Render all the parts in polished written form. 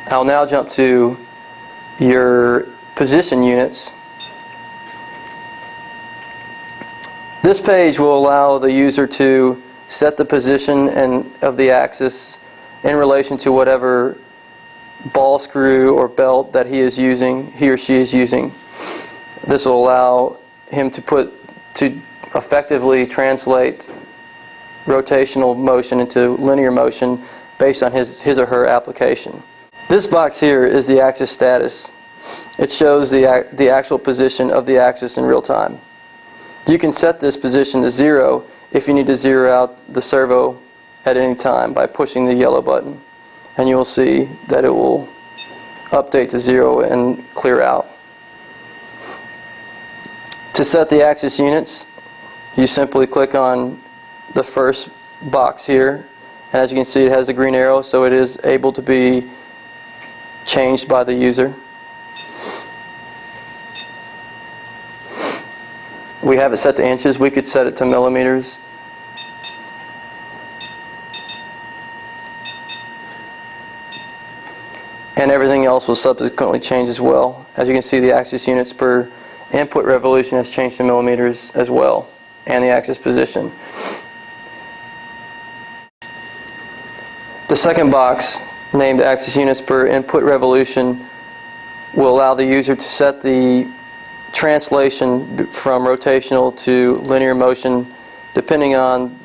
I'll now jump to your position units. This page will allow the user to set the position of the axis in relation to whatever ball screw or belt that he or she is using. This will allow him to effectively translate rotational motion into linear motion based on his or her application. This box here is the axis status. It shows the actual position of the axis in real time. You can set this position to 0 if you need to zero out the servo at any time by pushing the yellow button, and you will see that it will update to 0 and clear out. To set the axis units, you simply click on the first box here, and as you can see, it has a green arrow, so it is able to be changed by the user. We have it set to inches. We could set it to millimeters. And everything else will subsequently change as well. As you can see, the axis units per input revolution has changed to millimeters as well, and the axis position. The second box, named axis units per input revolution, will allow the user to set the translation from rotational to linear motion depending on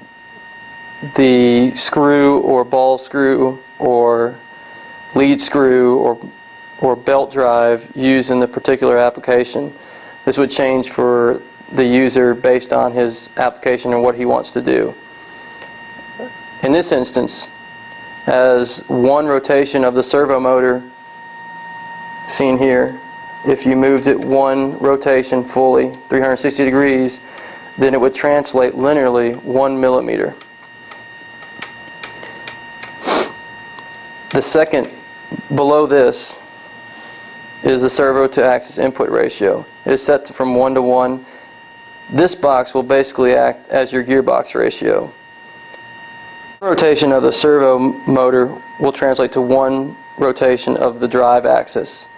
the screw or ball screw or lead screw or belt drive used in the particular application. This would change for the user based on his application and what he wants to do. In this instance, as one rotation of the servo motor seen here, if you moved it one rotation fully, 360 degrees, then it would translate linearly 1 millimeter. The second, below this, is the servo to axis input ratio. It is set from 1 to 1. This box will basically act as your gearbox ratio. Rotation of the servo motor will translate to 1 rotation of the drive axis.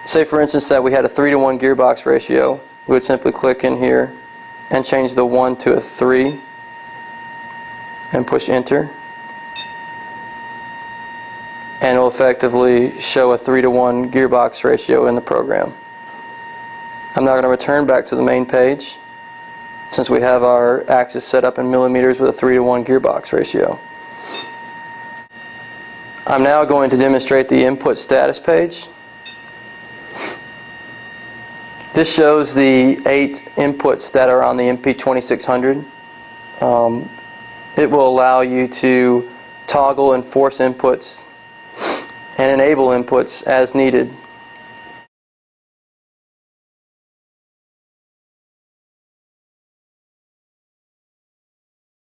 Say for instance that we had a 3 to 1 gearbox ratio. We would simply click in here and change the 1 to a 3 and push enter, and it will effectively show a 3 to 1 gearbox ratio in the program. I'm now going to return back to the main page since we have our axis set up in millimeters with a 3 to 1 gearbox ratio. I'm now going to demonstrate the input status page. This shows the 8 inputs that are on the MP2600. It will allow you to toggle and force inputs and enable inputs as needed